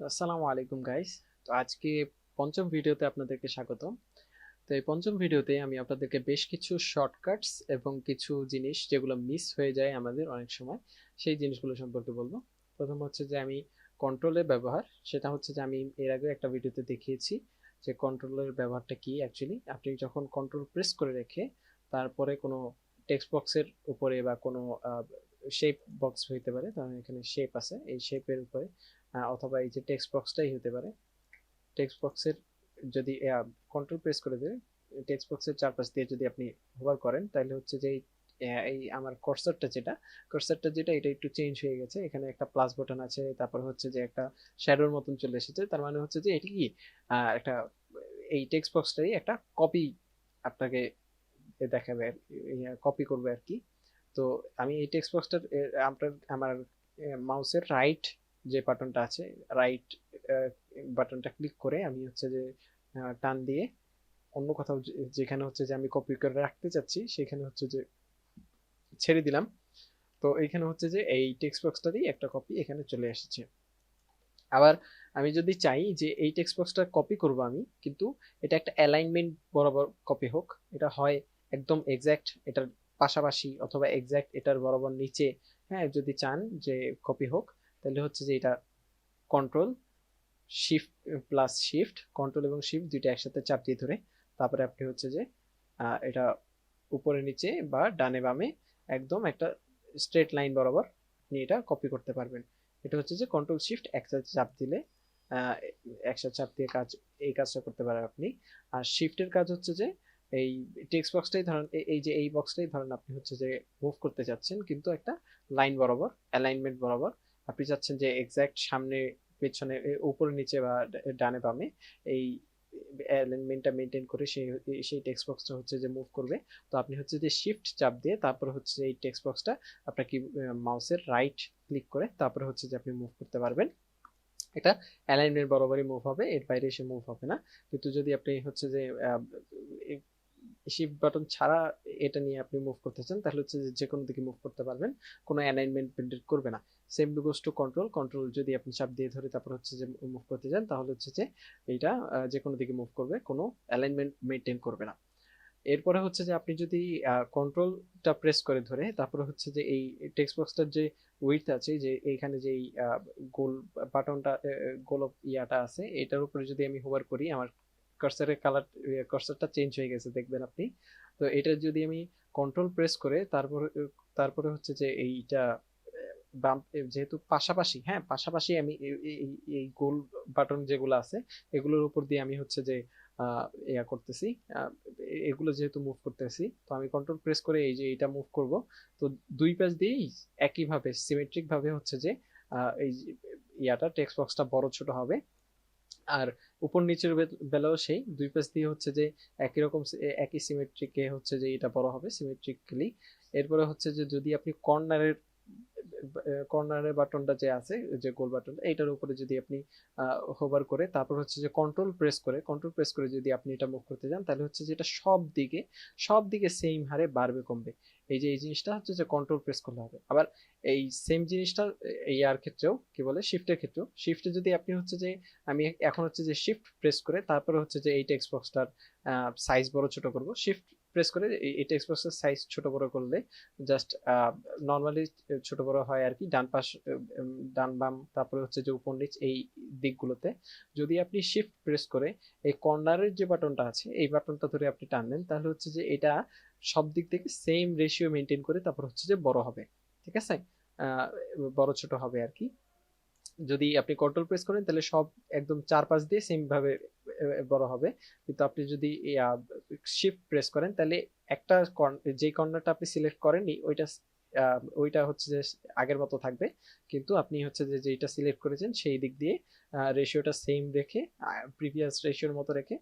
আসসালামু আলাইকুম গাইস। তো আজকে পঞ্চম ভিডিওতে আপনাদেরকে স্বাগত। তো এই পঞ্চম ভিডিওতে আমি আপনাদেরকে বেশ কিছু শর্টকাটস এবং কিছু জিনিস যেগুলো মিস হয়ে যায় আমাদের অনেক সময়, সেই জিনিসগুলো সম্পর্কে বলবো। প্রথম হচ্ছে যে আমি কন্ট্রোলের ব্যবহার, সেটা হচ্ছে যে আমি এর আগে একটা ভিডিওতে দেখিয়েছি যে কন্ট্রোলের ব্যবহারটা কি। অ্যাকচুয়ালি আপনি যখন কন্ট্রোল প্রেস করে রেখে তারপরে কোনো টেক্সট বক্সের উপরে বা কোনো শেপ বক্স হইতে পারে, ধরেন এখানে শেপ আছে, এই শেপের উপরে অথবা এই যে টেক্সট বক্সটাই হতে পারে, টেক্সট বক্সের যদি কন্ট্রোল প্রেস করে দিয়ে টেক্সট বক্সের চারপাশ দিয়ে যদি আপনি হোভার করেন, তাহলে হচ্ছে যে এই আমার কার্সারটা যেটা এটা একটু চেঞ্জ হয়ে গেছে। এখানে একটা প্লাস বাটন আছে, তারপর হচ্ছে যে একটা শ্যাডোর মতন চলে এসেছে। তার মানে হচ্ছে যে এটি কি একটা এই টেক্সট বক্সটাই একটা কপি আপনাকে দেখাবে, কপি করবে আর কি। তো আমি এই টেক্সট বক্সটার আমার মাউসের রাইট যে বাটনটা আছে, রাইট বাটনটা ক্লিক করে আমি হচ্ছে যে টান দিয়ে অন্য কোথাও যেখানে হচ্ছে যে আমি কপি করে রাখতে চাচ্ছি সেখানে হচ্ছে যে ছেড়ে দিলাম। তো এইখানে হচ্ছে যে এই টেক্সট বক্সটারই একটা কপি এখানে চলে এসেছে। আবার আমি যদি চাই যে এই টেক্সট বক্সটা কপি করব আমি, কিন্তু এটা একটা অ্যালাইনমেন্ট বরাবর কপি হোক, এটা হয় একদম এক্স্যাক্ট এটার পাশাপাশি অথবা এক্স্যাক্ট এটার বরাবর নিচে, হ্যাঁ যদি চান যে কপি হোক, তাহলে হচ্ছে যে এটা control shift plus shift, control এবং শিফট দুইটা একসাথে চাপ দিয়ে ধরে তারপরে আপনি হচ্ছে যে এটা উপরে নিচে বা ডানে বামে একদম একটা স্ট্রেট লাইন বরাবর আপনি এটা কপি করতে পারবেন। এটা হচ্ছে যে কন্ট্রোল শিফট একসাথে চাপ দিলে আহ, একসাথে চাপ দিয়ে এই কাজটা করতে পারেন আপনি। আর শিফটের কাজ হচ্ছে যে এই টেক্সট বক্সটাই ধরেন, এই যে এই বক্সটাই ধরেন আপনি হচ্ছে যে মুভ করতে চাচ্ছেন, কিন্তু একটা লাইন বরাবর, অ্যালাইনমেন্ট বরাবর আপনি চাচ্ছেন যে এক্স্যাক্ট সামনে পেছনে উপরে নিচে বা ডানে বামে এই অ্যালাইনমেন্টটা মেনটেন করে সেই সেই টেক্সট বক্সটা হচ্ছে যে মুভ করবে। তো আপনি হচ্ছে যে শিফট চাপ দিয়ে তারপর হচ্ছে এই টেক্সট বক্সটা আপনার কি মাউসের রাইট ক্লিক করে তারপরে হচ্ছে যে আপনি মুভ করতে পারবেন। এটা অ্যালাইনমেন্ট বরাবরই মুভ হবে, এর বাইরে এসে মুভ হবে না। কিন্তু যদি আপনি হচ্ছে যে শিফট বাটন ছাড়া এটা নিয়ে আপনি মুভ করতে চান, তাহলে হচ্ছে যে কোনো দিকে মুভ করতে পারবেন, কোনো অ্যালাইনমেন্ট মেনটেন করবে না। Same goes to control, control যদি আপনি চাপ দিয়ে ধরে তারপর হচ্ছে যে মুভ করতে চান, তাহলে হচ্ছে যে এইটা যে কোনো দিকে মুভ করবে, কোনো অ্যালাইনমেন্ট মেনটেন করবে না। এরপরে হচ্ছে যে আপনি যদি কন্ট্রোলটা প্রেস করে ধরে তারপরে হচ্ছে যে এই টেক্সট বক্সটার যে উইডথ আছে, যে এইখানে যে গোল বাটনটা, গোলক ইয়াটা আছে, এটার উপরে যদি আমি হোভার করি, আমার কার্সারের কালার, কার্সারটা চেঞ্জ হয়ে গেছে দেখবেন আপনি। তো এটা যদি আমি কন্ট্রোল প্রেস করে তারপরে তারপরে হচ্ছে যে এইটা বাম, যেহেতু পাশাপাশি, হ্যাঁ পাশাপাশি আমি এই গোল বাটন যেগুলো আছে এগুলোর উপর দিয়ে আমি হচ্ছে যে ইয়া করতেছি, আহ, এগুলো যেহেতু মুভ করতেছি, তো আমি কন্ট্রোল প্রেস করে এই যে এটা মুভ করব। তো দুই পাশ দিয়েই একইভাবে সিমেট্রিক ভাবে হচ্ছে যে এই ইয়াটা টেক্সট বক্সটা বড় ছোট হবে। আর উপর নিচের বেলাও সেই দুই পাশ দিয়ে হচ্ছে যে একই রকম একই সিমেট্রিকে হচ্ছে যে এটা বড় হবে সিমেট্রিক্যালি। এরপরে হচ্ছে যে যদি আপনি কর্নারের বাটনটা যে আছে, যে গোল বাটনটা, এইটার উপরে যদি আপনি হোভার করে তারপর হচ্ছে যে কন্ট্রোল প্রেস করে যদি আপনি এটা মুভ করতে যান, তাহলে হচ্ছে যে এটা সব দিকে সেম হারে বাড়বে কমবে। এই যে এই জিনিসটা হচ্ছে যে কন্ট্রোল প্রেস করলে হবে। আবার এই সেম জিনিসটা এই আর ক্ষেত্রেও কি বলে, শিফটের ক্ষেত্রেও, শিফটে যদি আপনি হচ্ছে যে আমি এখন হচ্ছে যে শিফট প্রেস করে তারপরে হচ্ছে যে এই টেক্সট বক্সটার সাইজ বড় ছোট করব, শিফট প্রেস করে এই টেক্সট বক্সের সাইজ ছোট বড় করলে জাস্ট নর্মালি ছোট বড় হয় আর কি, ডান পাশ ডান বাম তারপরে হচ্ছে যে উপর নিচ এই দিকগুলোতে। যদি আপনি শিফট প্রেস করে এই কর্নারের যে বাটনটা আছে এই বাটনটা ধরে আপনি টানলেন, তাহলে হচ্ছে যে এটা সব দিক থেকে সেম রেশিও মেনটেন করে তারপর হচ্ছে যে বড় হবে। ঠিক আছে, আহ, বড় ছোট হবে আর কি। যদি আপনি কন্ট্রোল প্রেস করেন তাহলে সব একদম চারপাশ দিয়ে সেম ভাবে বড় হবে। কিন্তু আপনি যদি শিফট প্রেস করেন তাহলে একটা যে কর্নারটা আপনি সিলেক্ট করেননি ওইটা ওইটা হচ্ছে যে আগের মতো থাকবে, কিন্তু আপনি হচ্ছে যে যেটা সিলেক্ট করেছেন সেই দিক দিয়ে রেশিওটা সেম রেখে, প্রিভিয়াস রেশিওর মতো রেখে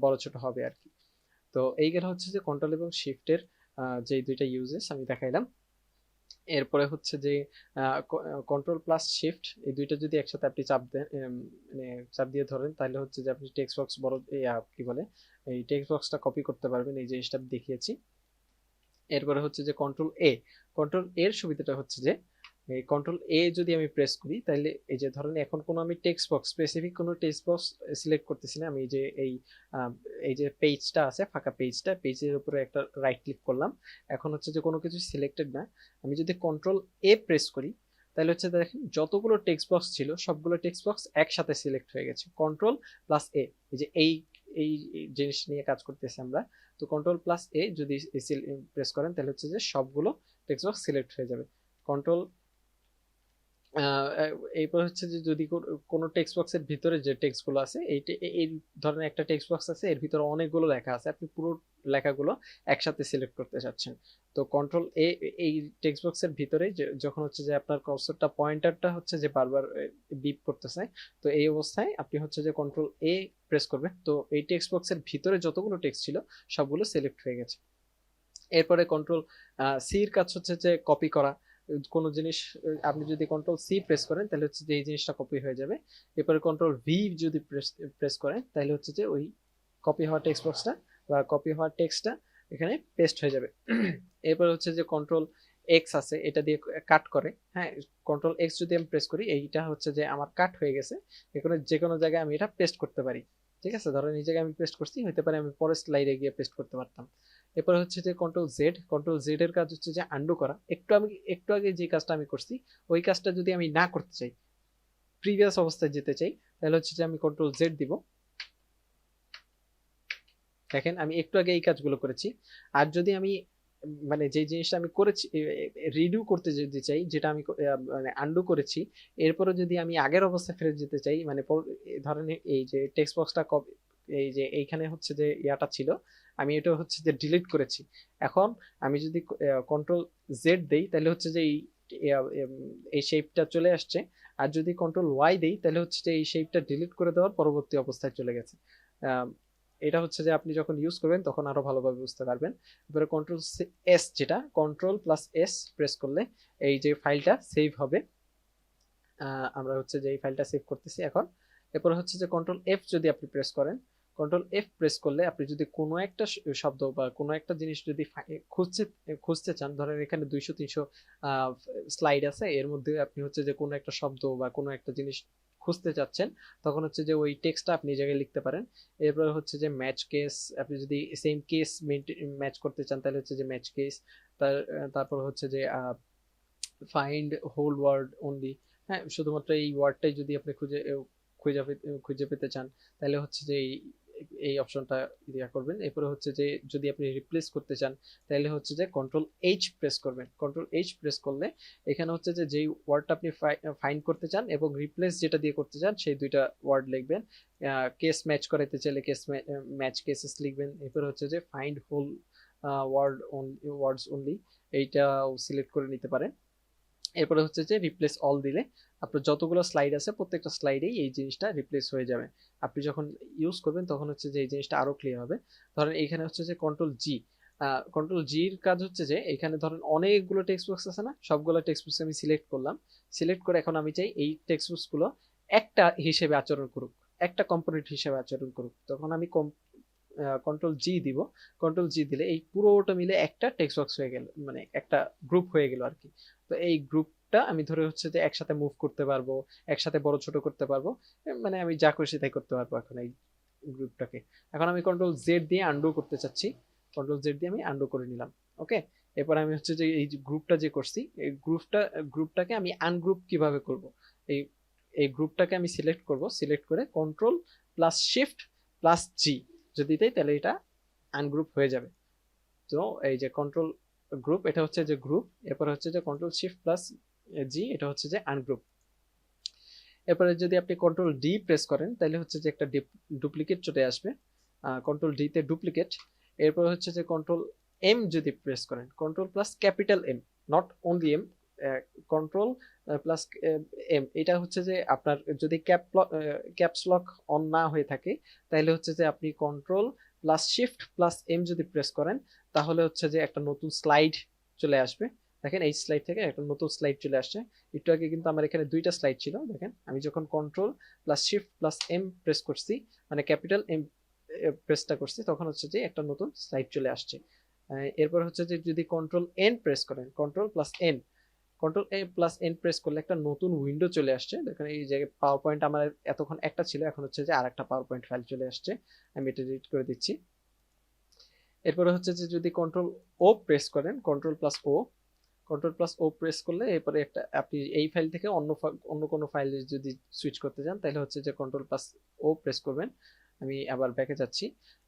বড় ছোট হবে আর কি। তো এই গেল হচ্ছে যে কন্ট্রোল এবং শিফটের যে দুইটা ইউজেস আমি দেখাইলাম। এরপরে হচ্ছে যে কন্ট্রোল প্লাস শিফট এই দুইটা যদি একসাথে আপনি চাপ দেন, মানে চাপ দিয়ে ধরেন, তাহলে হচ্ছে যে আপনি টেক্সট বক্স বড় কি বলে এই টেক্সট বক্সটা কপি করতে পারবেন, এই জিনিসটা দেখিয়েছি। এরপরে হচ্ছে যে কন্ট্রোল এর সুবিধাটা হচ্ছে যে এই কন্ট্রোল এ যদি আমি প্রেস করি তাহলে এই যে ধরেন এখন কোনো আমি টেক্সট বক্স, স্পেসিফিক কোনো টেক্সট বক্স সিলেক্ট করতেছি না, আমি যে এই যে পেজটা আছে ফাঁকা পেজটা, পেজের উপরে একটা রাইট ক্লিক করলাম, এখন হচ্ছে যে কোনো কিছু সিলেক্টেড না, আমি যদি কন্ট্রোল এ প্রেস করি তাহলে হচ্ছে দেখেন যতগুলো টেক্সট বক্স ছিল সবগুলো টেক্সট বক্স একসাথে সিলেক্ট হয়ে গেছে। কন্ট্রোল প্লাস এ, এই যে এই জিনিস নিয়ে কাজ করতেছি আমরা, তো কন্ট্রোল প্লাস এ যদি প্রেস করেন তাহলে হচ্ছে যে সবগুলো টেক্সট বক্স সিলেক্ট হয়ে যাবে। কন্ট্রোল এরপর হচ্ছে যে যদি কোনো টেক্সট বক্সের ভিতরে যে টেক্সটগুলো আছে এই ধরনের একটা টেক্সট বক্স আছে, এর ভিতরে অনেকগুলো লেখা আছে, আপনি পুরো লেখাগুলো একসাথে সিলেক্ট করতে চাচ্ছেন, তো কন্ট্রোল এ, এই টেক্সট বক্সের ভিতরে যখন হচ্ছে যে আপনার কার্সরটা পয়েন্টারটা হচ্ছে যে বারবার বিপ করতেছে, তো এই অবস্থায় আপনি হচ্ছে যে কন্ট্রোল এ প্রেস করবেন, তো এই টেক্সট বক্সের ভিতরে যতগুলো টেক্সট ছিল সবগুলো সিলেক্ট হয়ে গেছে। এরপরে কন্ট্রোল সির কাজ হচ্ছে যে কপি করা কোনো জিনিস, আপনি যদি কন্ট্রোল সি প্রেস করেন তাহলে হচ্ছে যে এই জিনিসটা কপি হয়ে যাবে। এরপরে কন্ট্রোল ভি যদি প্রেস করেন তাহলে হচ্ছে যে ওই কপি হওয়া টেক্সট বক্সটা বা কপি হওয়া টেক্সটটা এখানে পেস্ট হয়ে যাবে। এরপর হচ্ছে যে কন্ট্রোল এক্স আছে, এটা দিয়ে কাট করে, হ্যাঁ, কন্ট্রোল এক্স যদি আমি প্রেস করি এইটা হচ্ছে যে আমার কাট হয়ে গেছে, এখানে যে কোনো জায়গায় আমি এটা পেস্ট করতে পারি। ঠিক আছে, ধরেন এই জায়গায় আমি পেস্ট করছি, হতে পারে আমি পরের স্লাইডে গিয়ে পেস্ট করতে পারতাম। এরপরে হচ্ছে যে কন্ট্রোল জেড এর কাজ হচ্ছে যে আন্ডু করা, একটু আগে যে কাজটা আমি করছি ওই কাজটা যদি আমি না করতে চাই, প্রিভিয়াস অবস্থায় যেতে চাই, তাহলে হচ্ছে যে আমি কন্ট্রোল জেড দিব। দেখেন আমি একটু আগে এই কাজগুলো করেছি, আর যদি আমি মানে যে জিনিসটা আমি করেছি রিডিউ করতে যদি চাই, যেটা আমি মানে আন্ডু করেছি, এরপরে যদি আমি আগের অবস্থায় ফেরত যেতে চাই, মানে ধরেন এই যে টেক্সট বক্সটা এই যে এইখানে হচ্ছে যে ইয়াটা ছিল, আমি এটা হচ্ছে যে ডিলিট করেছি, এখন আমি যদি কন্ট্রোল জেড দেই তাহলে হচ্ছে যে এই শেপটা চলে আসছে, আর যদি কন্ট্রোল ওয়াই দেই তাহলে হচ্ছে যে এই শেপটা ডিলিট করে দেওয়ার পরবর্তী অবস্থায় চলে গেছে। এটা হচ্ছে যে আপনি যখন ইউজ করবেন তখন আরো ভালোভাবে বুঝতে পারবেন। এবারে কন্ট্রোল এস, যেটা কন্ট্রোল প্লাস এস প্রেস করলে এই যে ফাইলটা সেভ হবে, আমরা হচ্ছে যে এই ফাইলটা সেভ করতেছি এখন। এরপর হচ্ছে যে কন্ট্রোল এফ যদি আপনি প্রেস করেন, কন্ট্রোল এফ প্রেস করলে আপনি যদি কোনো একটা শব্দ বা কোনো একটা জিনিস যদি খুঁজতে চান, ধরেন এখানে 200-300 স্লাইড আছে, এর মধ্যে আপনি হচ্ছে যে কোনো একটা শব্দ বা কোনো একটা জিনিস খুঁজতে চাচ্ছেন, তখন হচ্ছে যে ওই টেক্সটটা আপনি এই জায়গায় লিখতে পারেন। এরপর হচ্ছে যে ম্যাচ কেস, আপনি যদি সেম কেস ম্যাচ করতে চান তাহলে হচ্ছে যে ম্যাচ কেস, তারপর হচ্ছে যে ফাইন্ড হোল ওয়ার্ড অনলি, হ্যাঁ, শুধুমাত্র এই ওয়ার্ডটাই যদি আপনি খুঁজে পেতে চান তাহলে হচ্ছে যে এই অপশনটা ইয়া করবেন। এরপরে হচ্ছে যে যদি আপনি রিপ্লেস করতে চান তাহলে হচ্ছে যে কন্ট্রোল এইচ প্রেস করবেন, কন্ট্রোল এইচ প্রেস করলে এখানে হচ্ছে যে যেই ওয়ার্ডটা আপনি ফাইন্ড করতে চান এবং রিপ্লেস যেটা দিয়ে করতে চান সেই দুইটা ওয়ার্ড লিখবেন। কেস ম্যাচ করাতে চাইলে ম্যাচ কেসেস লিখবেন। এরপর হচ্ছে যে ফাইন্ড হোল ওয়ার্ডস অনলি, এইটাও সিলেক্ট করে নিতে পারেন। এরপরে হচ্ছে যে রিপ্লেস অল দিলে আপনার যতগুলো স্লাইড আছে প্রত্যেকটা স্লাইডেই এই জিনিসটা রিপ্লেস হয়ে যাবে। আপনি যখন ইউজ করবেন তখন হচ্ছে যে এই জিনিসটা আরো ক্লিয়ার হবে। ধরেন এখানে হচ্ছে যে কন্ট্রোল জির কাজ হচ্ছে যে এখানে ধরেন অনেকগুলো টেক্সট বক্স আছে না, সবগুলো টেক্সট বক্স আমি সিলেক্ট করলাম, সিলেক্ট করে এখন আমি চাই এই টেক্সট বক্স গুলো একটা হিসেবে আচরণ করুক, একটা কম্পোনেন্ট হিসেবে আচরণ করুক, তখন আমি কন্ট্রোল জি দিব। কন্ট্রোল জি দিলে এই পুরোটা মিলে একটা টেক্সট বক্স হয়ে গেল, মানে একটা গ্রুপ হয়ে গেল আর কি। তো এই গ্রুপটা আমি ধরে হচ্ছে যে একসাথে মুভ করতে পারবো, একসাথে বড় ছোট করতে পারবো, মানে আমি যা খুশি তাই করতে পারবো এখন এই গ্রুপটাকে। এখন আমি কন্ট্রোল জেড দিয়ে আন্ডু করতে চাচ্ছি, কন্ট্রোল জেড দিয়ে আমি আন্ডু করে নিলাম। ওকে, এরপর আমি হচ্ছে যে এই গ্রুপটা যে করছি এই গ্রুপটাকে আমি আনগ্রুপ কিভাবে করব, এই এই গ্রুপটাকে আমি সিলেক্ট করব, সিলেক্ট করে কন্ট্রোল প্লাস শিফট প্লাস জি যদি দেই তাহলে এটা আনগ্রুপ হয়ে যাবে। তো এই যে কন্ট্রোল গ্রুপ, এটা হচ্ছে যে গ্রুপ, এরপর হচ্ছে যে কন্ট্রোল শিফট প্লাস জি, এটা হচ্ছে যে আনগ্রুপ। এরপরে যদি আপনি কন্ট্রোল ডি প্রেস করেন তাহলে হচ্ছে যে একটা ডুপ্লিকেট চলে আসবে, কন্ট্রোল ডি তে ডুপ্লিকেট। এরপর হচ্ছে যে কন্ট্রোল এম যদি প্রেস করেন, control plus capital M, not only M, control plus M, এটা হচ্ছে যে আপনার যদি ক্যাপস লক অন না হয়ে থাকে তাহলে হচ্ছে যে আপনি control plus shift plus M যদি প্রেস করেন তাহলে হচ্ছে যে একটা নতুন স্লাইড চলে আসবে। দেখেন এই স্লাইড থেকে একটা নতুন স্লাইড চলে আসছে। একটু আগে কিন্তু আমার এখানে দুইটা স্লাইড ছিল, দেখেন আমি যখন control plus shift plus M press করছি, মানে ক্যাপিটাল এম প্রেসটা করছি, তখন হচ্ছে যে একটা নতুন স্লাইড চলে আসছে। এরপর হচ্ছে যে যদি কন্ট্রোল এন প্রেস করেন, কন্ট্রোল প্লাস এন, কন্ট্রোল এ প্লাস এন প্রেস করলে একটা নতুন উইন্ডো চলে আসছে। দেখেন এই যে পাওয়ার পয়েন্ট আমার এতক্ষণ একটা ছিল, এখন হচ্ছে যে আরেকটা পাওয়ার পয়েন্ট ফাইল চলে আসছে। আমি এটা ডিলিট করে দিচ্ছি। এরপরে হচ্ছে যে যদি কন্ট্রোল ও প্রেস করেন, কন্ট্রোল প্লাস ও প্রেস করলে এরপরে একটা আপনি এই ফাইল থেকে অন্য কোনো ফাইলে যদি সুইচ করতে চান তাহলে হচ্ছে যে কন্ট্রোল প্লাস ও প্রেস করবেন। আমি আবার ব্যাকে যাচ্ছি।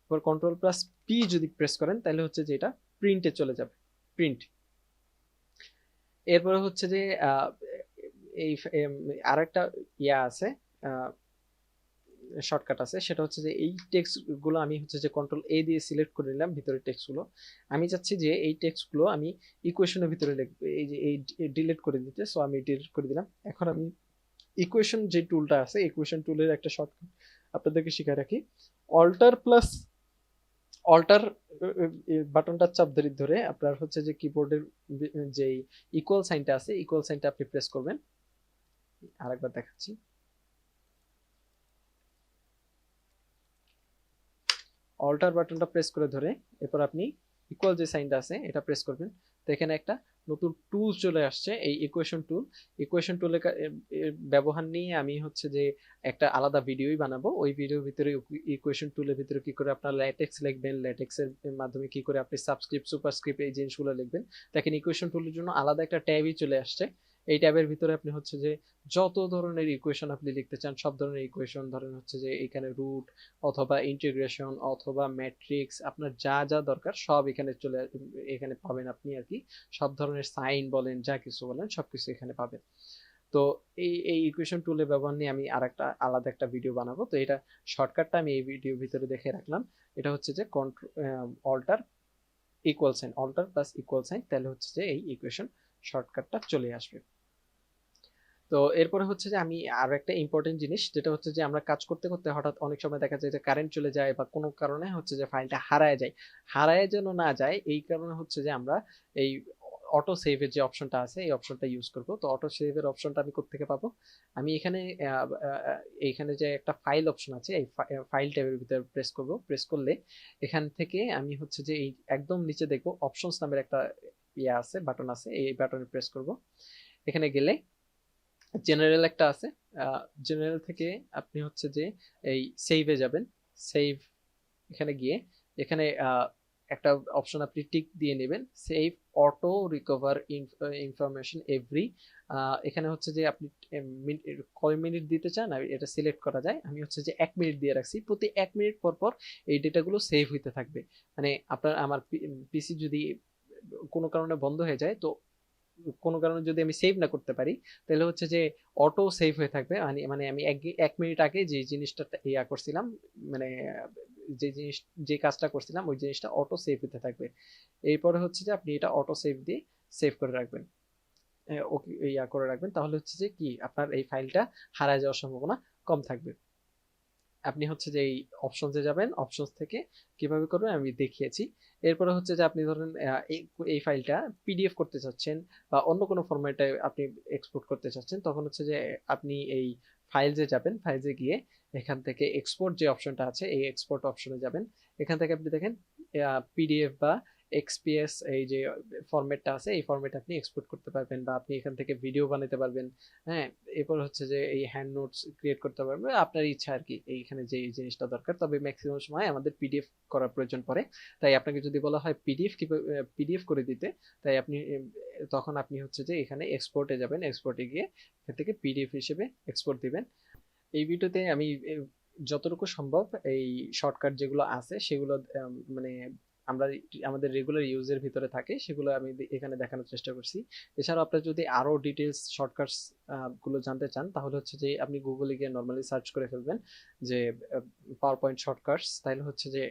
এবার কন্ট্রোল প্লাস পি যদি প্রেস করেন তাহলে হচ্ছে যে এটা প্রিন্টে চলে যাবে, প্রিন্ট। এরপরে হচ্ছে যে এই আরেকটা ইয়া আছে, শর্টকাট আছে, সেটা হচ্ছে যে এই টেক্সট গুলো আমি হচ্ছে যে কন্ট্রোল এ দিয়ে সিলেক্ট করে নিলাম ভিতরের টেক্সট গুলো। আমি চাচ্ছি যে এই টেক্সট গুলো আমি ইকুয়েশনের ভিতরে লিখবো, এই যে এই ডিলিট করে দিতে, সো আমি ডিলিট করে দিলাম। এখন আমি ইকুয়েশন যে টুলটা আছে, ইকুয়েশন টুলের একটা শর্টকাট আপনাদেরকে শিখাই রাখি। অল্টার প্লাস অল্টার বাটনটা চাপ ধরে ধরে আপনার হচ্ছে যে কিবোর্ডের যে ইকুয়াল সাইনটা আছে, ইকুয়াল সাইনটা আপনি প্রেস করবেন। আরেকবার দেখাচ্ছি। অল্টার বাটনটা প্রেস করে ধরে এরপর আপনি ইকুয়াল যে সাইনটা আছে এটা প্রেস করবেন। তো এখানে একটা নতুন টুল চলে আসছে, এই ইকুয়েশন টুল। ইকুয়েশন টুলের ব্যবহার নিয়ে আমি হচ্ছে যে একটা আলাদা ভিডিওই বানাবো। ওই ভিডিওর ভিতরে ইকুয়েশন টুলের ভিতরে কি করে আপনার ল্যাটেক্স লিখবেন, ল্যাটেক্সের মাধ্যমে কি করে আপনি সাবস্ক্রিপ্ট, সুপারস্ক্রিপ্ট এই জিনিসগুলো লিখবেন। দেখেন ইকুয়েশন টুলের জন্য আলাদা একটা ট্যাবই চলে আসছে। এই ট্যাবের ভিতরে আপনি হচ্ছে যে যত ধরনের ইকুয়েশন আপনি লিখতে চান সব ধরনের ইকুয়েশন, ধরেন হচ্ছে যে এখানে রুট অথবা ইন্টিগ্রেশন অথবা ম্যাট্রিক্স, আপনার যা যা দরকার সব এখানে পাবেন আপনি আর কি। সব ধরনের সাইন বলেন, যা কিছু বলেন সবকিছু এখানে পাবেন। তো এই ইকুয়েশন টুলের ব্যবহার নিয়ে আমি আরেকটা আলাদা একটা ভিডিও বানাবো। তো এটা শর্টকাটটা আমি এই ভিডিওর ভিতরে দেখে রাখলাম। এটা হচ্ছে যে alter equal sign, alter plus equal sign, তাহলে হচ্ছে যে এই ইকুয়েশন শর্টকাটটা চলে আসবে। তো এরপরে হচ্ছে যে আমি আরো একটা ইম্পর্টেন্ট জিনিস, যেটা হচ্ছে যে আমরা কাজ করতে করতে হঠাৎ অনেক সময় দেখা যায় যে কারেন্ট চলে যায় বা কোনো কারণে হচ্ছে যে ফাইলটা হারায় যায়। হারায় যেন না যায় এই কারণে হচ্ছে যে আমরা এই অটো সেভের যে অপশনটা আছে এই অপশনটা ইউজ করব। তো অটো সেভের অপশনটা আমি কোত্থেকে পাবো? আমি এইখানে যে একটা ফাইল অপশন আছে, এই ফাইল ট্যাবের ভিতরে প্রেস করব। প্রেস করলে এখান থেকে আমি হচ্ছে যে এই একদম নিচে দেখবো অপশনস নামের একটা ইয়ে আছে, বাটন আছে, এই বাটনে প্রেস করব। এখানে গেলে জেনারেল একটা আছে, জেনারেল থেকে আপনি হচ্ছে যে এই সেভে যাবেন। সেভ, এখানে গিয়ে এখানে একটা অপশন আপনি টিক দিয়ে নেবেন, save auto recover information every. এখানে হচ্ছে যে আপনি কয় মিনিট দিতে চান এটা সিলেক্ট করা যায়। আমি হচ্ছে যে 1 মিনিট দিয়ে রাখছি, প্রতি 1 মিনিট পর পর এই ডেটাগুলো সেভ হইতে থাকবে। মানে আমার পিসি যদি কোনো কারণে বন্ধ হয়ে যায়, তো কোনো কারণে যদি আমি সেভ না করতে পারি তাহলে হচ্ছে যে অটো সেভ হয়ে থাকবে। মানে আমি 1 মিনিট আগে যে জিনিসটা ইয়া করছিলাম, মানে যে কাজটা করছিলাম ওই জিনিসটা অটো সেভ হতে থাকবে। এরপরে হচ্ছে যে আপনি এটা অটো সেভ দিয়ে সেভ করে রাখবেন, ওকে ইয়া করে রাখবেন, তাহলে হচ্ছে যে কি আপনার এই ফাইলটা হারায় যাওয়ার সম্ভাবনা কম থাকবে। আপনি হচ্ছে যে এই অপশনসে যাবেন, অপশনস থেকে কিভাবে করবেন আমি দেখিয়েছি। এরপরে হচ্ছে যে আপনি ধরেন এই ফাইলটা পিডিএফ করতে চাচ্ছেন বা অন্য কোনো ফরম্যাটে আপনি এক্সপোর্ট করতে চাচ্ছেন, তখন হচ্ছে যে আপনি এই ফাইলসে যাবেন, ফাইলসে গিয়ে এখান থেকে এক্সপোর্ট যে অপশনটা আছে এই এক্সপোর্ট অপশনে যাবেন। এখান থেকে আপনি দেখেন পিডিএফ বা এক্সপিএস এই যে ফরম্যাটটা আছে এই ফরম্যাটে আপনি এক্সপোর্ট করতে পারবেন, বা আপনি এখান থেকে ভিডিও বানাতে পারবেন। হ্যাঁ, এরপর হচ্ছে যে এই হ্যান্ড নোটস ক্রিয়েট করতে পারবে, আপনার ইচ্ছা আর কি এইখানে যে জিনিসটা দরকার। তবে ম্যাক্সিমাম সময় আমাদের পিডিএফ করার প্রয়োজন পড়ে, তাই আপনাকে যদি বলা হয় পিডিএফ করে দিতে, তাই আপনি তখন আপনি হচ্ছে যে এখানে এক্সপোর্টে যাবেন, এক্সপোর্টে গিয়ে এখান থেকে পিডিএফ হিসেবে এক্সপোর্ট দিবেন। এই ভিডিওতে আমি যতটুকু সম্ভব এই শর্টকাট যেগুলো আছে সেগুলো মানে আমরা আমাদের রেগুলার ইউজের ভিতরে থাকে সেগুলো আমি এখানে দেখানোর চেষ্টা করছি। এছাড়াও আপনার যদি আরো ডিটেলস শর্টকাটস গুলো জানতে চান তাহলে হচ্ছে যে আপনি গুগলে গিয়ে নর্মালি সার্চ করে ফেলবেন যে পাওয়ার পয়েন্ট শর্টকাটস, তাহলে হচ্ছে যে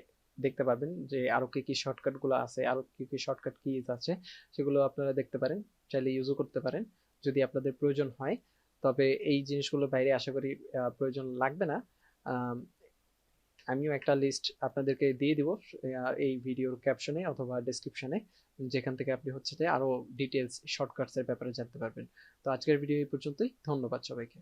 দেখতে পারবেন যে আরো কি কি শর্টকাট গুলো আছে, আরো কি কি শর্টকাট কিজ আছে, সেগুলো আপনারা দেখতে পারেন, চাইলে ইউজও করতে পারেন যদি আপনাদের প্রয়োজন হয়। তবে এই জিনিসগুলোর বাইরে আশা করি প্রয়োজন লাগবে না। আমিও একটা লিস্ট আপনাদেরকে দিয়ে দিব এই ভিডিওর ক্যাপশনে অথবা ডেসক্রিপশনে, যেখান থেকে আপনি হচ্ছে যে আরো ডিটেলস শর্টকাটস এর ব্যাপারে জানতে পারবেন। তো আজকের ভিডিও এই পর্যন্তই, ধন্যবাদ সবাইকে।